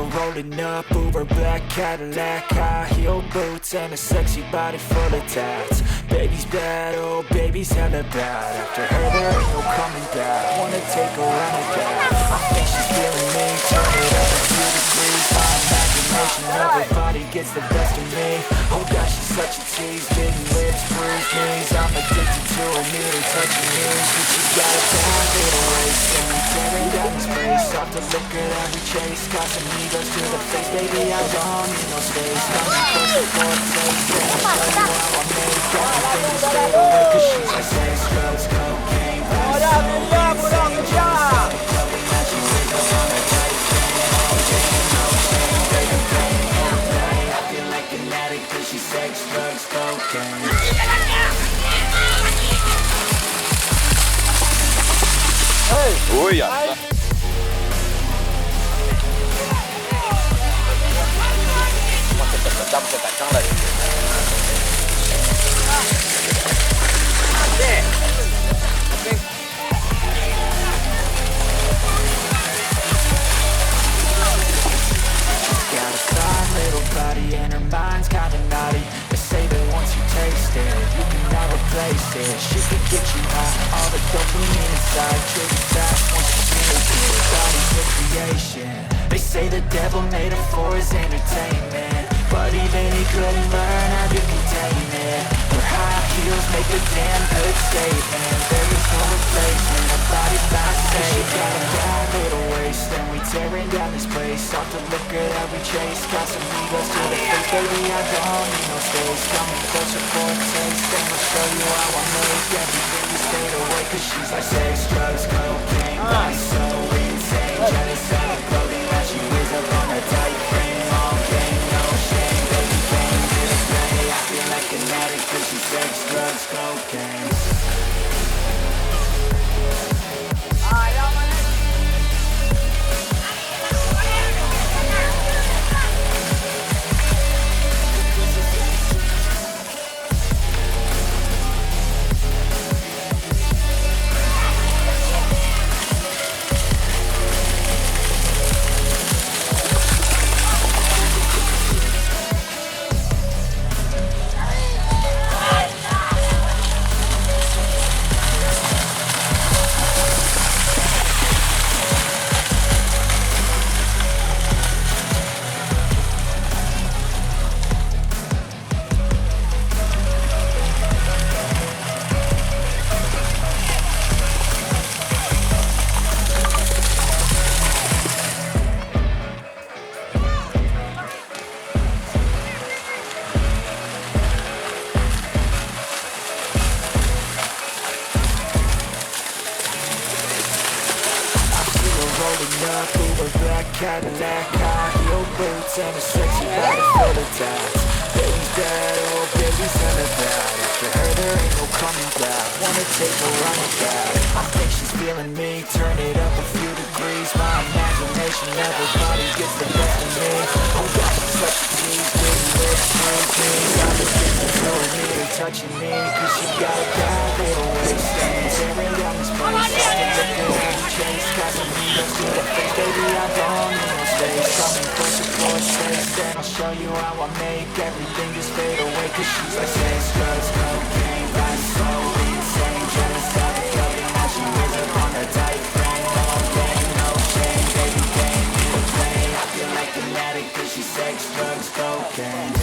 her rolling up, Uber black Cadillac, high heel boots and a sexy body full of tats. Baby's bad, oh baby's hella bad. After her there ain't no coming back. Wanna take a run at that. I think she's feeling me, turn it up a few degrees. My imagination of her body gets the best of me. Oh gosh, she's such a tease, big lips, bruised knees. I'm addicted to her, need her touching me. Cause she got a bad little waist, and we tearing down this place. Off the liquor that we chase, got some egos to the face. Baby, I don't need no space. Coming closer for a taste, and I'll show you how I make everything to stay away. Cause she's like sex, drugs, cocaine, sex, drugs, cocaine. Ой, ясно. Got a fine little body and her mind's kinda naughty. They say that once you taste it, you can never replace it. She could get you high, all the dopamine inside. Trigger fast once you taste it. Body's a creation. They say the devil made her for his entertainment, but even he couldn't learn how to contain it. Her high heels make a damn good statement. There is no replacement, her body by Satan. She got a bad little waist, and we tearing down this place. Off the liquor that we chase, got some egos to the face. Baby, I don't need no space. Coming closer for a taste, and I'll show you how I make everything you stayed away. Cause she's like sex, drugs, cocaine, body so insane. Jealous of the clothing that she wears up on her tight frame. All game, no shame, baby, came here to play. I feel like an addict cause she's sex, drugs, cocaine. Cadillac, high heel boots and a sexy body full of tats. Baby's bad, oh baby's hella bad. After her there ain't no coming back. Wanna take a run at that. I think she's feeling me, turn it up a few degrees. My imagination never body gets the best of me. Oh gosh, she's such a tease, big lips, bruised knees. I'm addicted to her, need her touching me. Cause she got a bad little waist, and it's tearing down this place. Off the liquor that we chase, got some egos to the face. Baby, I don't need no space. Coming closer for a taste, and I'll show you how I make everything just fade away. Cause she's like sex, drugs, cocaine, body so insane. Jealous of the clothing that she wears up on her tight frame. All game, no shame, baby came here to play. I feel like an addict cause she's sex, drugs, cocaine.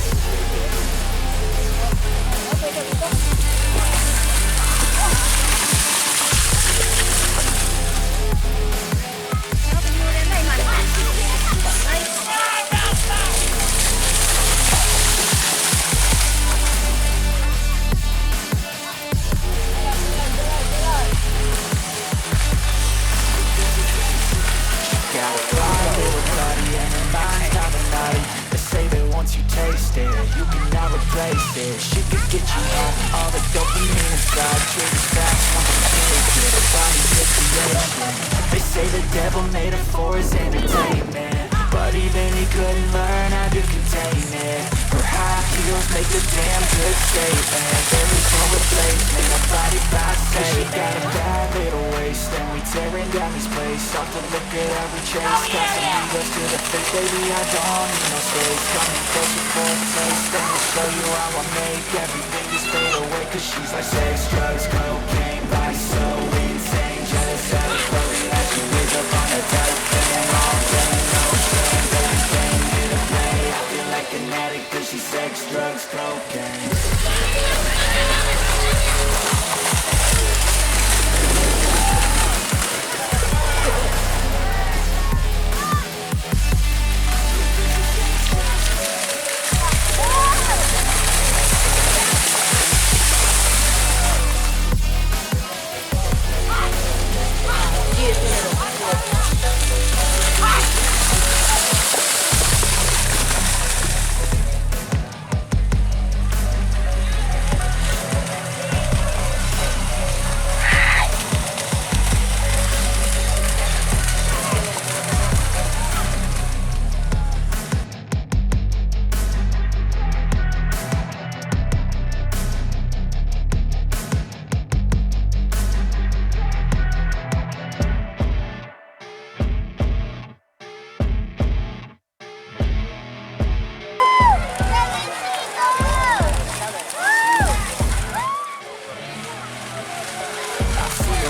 She could get you high, all the dopamine inside. Trigger fast once you taste it. Her body's a creation. They say the devil made her for his entertainment, but even he couldn't learn how to contain it. Her high heels make make a damn good statement. There is no replacement, nobody by say. She got a bad little waist, and we tearing down this place. Off the liquor that we chase, got some egos to the face. Baby, I don't need no space. Coming closer for a taste, and I'll show you how I make everything just fade away. Cause she's like sex, drugs, cocaine, vice, so insane. Jealous of the clothing that she wears up on her tight thing. All day, no shame, baby, came here to play. I feel like an addict cause she's sex, drugs, cocaine.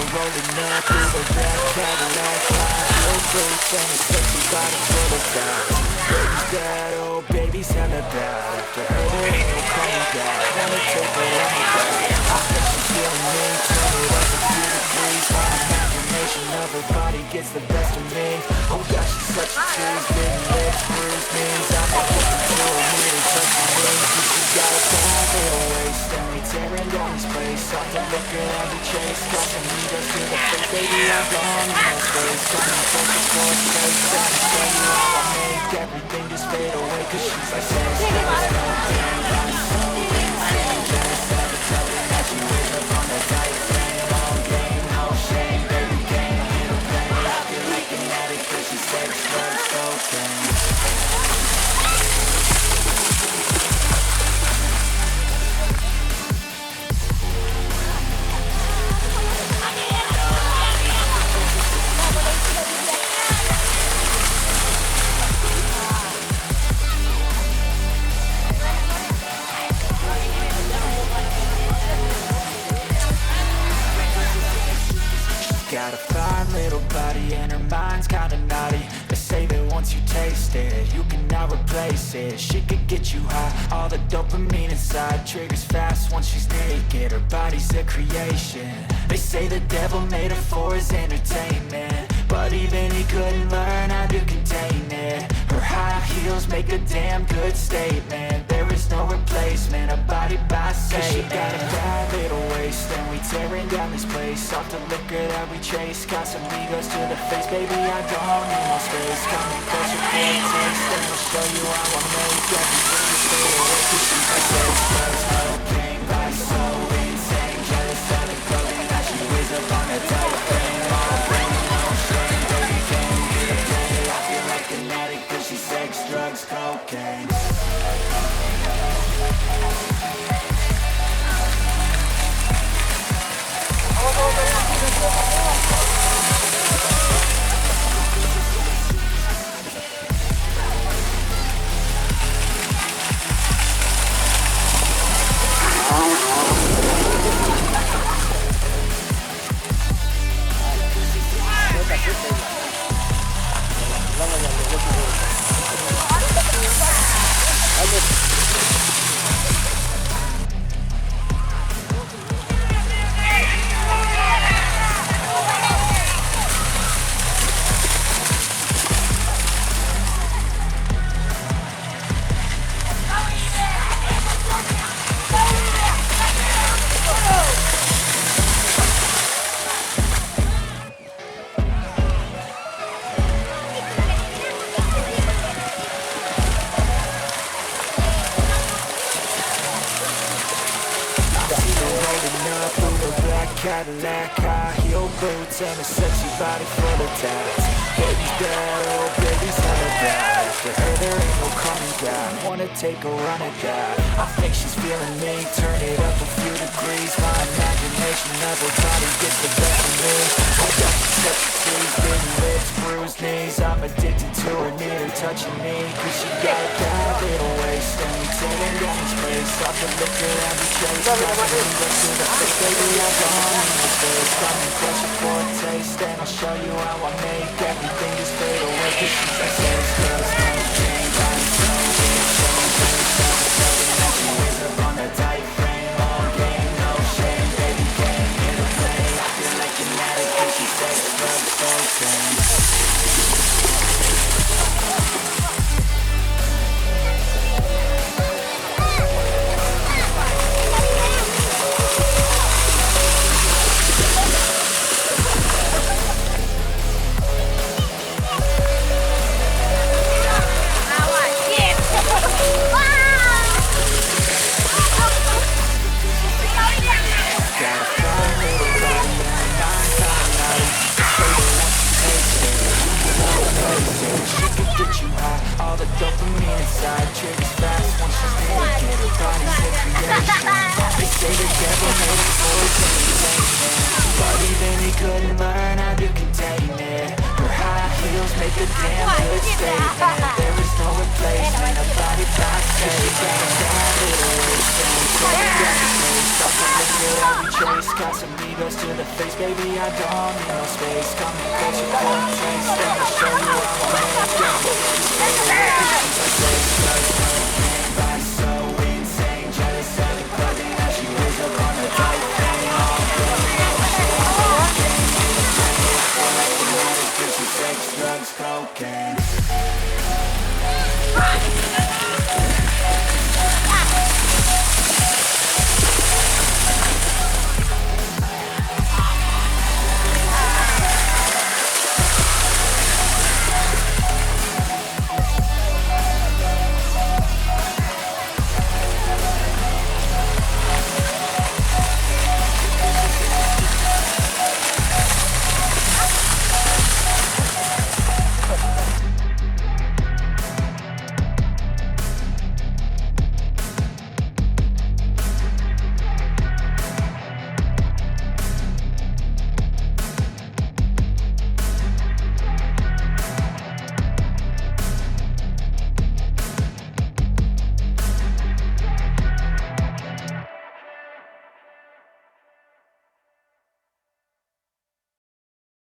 Rolling up through the black Cadillac, high heel boots and a sexy body full of that. Baby's bad, oh baby's hella bad. After her there ain't no coming back. Wanna take her on the back. I bet she's feeling me, turn it up a few degrees. My imagination of her body gets the best of me. Oh gosh, she's such a tease, bitten lips, bruised knees. I'm not looking to her, nearly touching me. She got a bad little waist, and we tearing down this place. Off the liquor that we chase, got some egos to the face. Baby, I'm gone in no space. Coming closer for a taste, and I'll show you how I make everything just fade away. Cause she's like sex, drugs, cocaine, vice, so insane. Jealous of the clothing that she wears up on her tight thing. All game, no shame, baby, came here to play. I feel like an addict cause she's sex, drugs, cocaine. Got a fine little body and her mind's kinda naughty. They say that once you taste it, you cannot replace it. She could get you high, all the dopamine inside triggers fast once she's naked. Her body's a creation. They say the devil made her for his entertainment, but even he couldn't learn how to contain it. Her high heels make a damn good statement. There is no replacement, a body by say. She got a bad little waist, and we tearing down this place. Off the liquor that we chase, got some egos to the face. Baby, I don't need no space. Coming closer for a taste, and I'll show you how I make everything just fade away. Cause she's like sex, drugs, cocaine, vice, so insane. Jealous of the clothing that she wears up on her tight thing. All game, no shame, baby, came here to play. I feel like an addict cause she's sex, drugs, cocaine. Cadillac, high heel boots and a sexy body full of tats. Baby's bad, oh baby's hella bad. For her there ain't no coming back. Wanna take a run at that. I think she's feeling me. Turn it up a few degrees. My imagination never trying to get the best of me. I got such a tease, big lips, bruised knees. I'm addicted to her, need her touching me. Cause she got a bad little waist. And we taking down this place. Off the liquor and we chase. Dropping me right to the face. Baby, I don't need no space. Got me pressure for a taste. And I'll show you how I make everything just fade away. Cause she's like sex, girls, don't change. I'm so big, so big. So she wakes up on the tight frame. All game, no shame. Baby, came here to play. I feel like an addict. And she's sex, drugs, cocaine. All the dopamine inside triggers fast once she's naked. Her body's a creation. They say the devil made it poison, but even he couldn't learn how to contain it. Her high heels make a damn good statement. There is no replacement. Her body box safe. Got a bad little waist, and we take it down the place. Off the liquor that we chase. Got some egos to the face, baby. I don't need no space. Come and get your for a taste. Let me show you how I make it. She's like sex, drugs,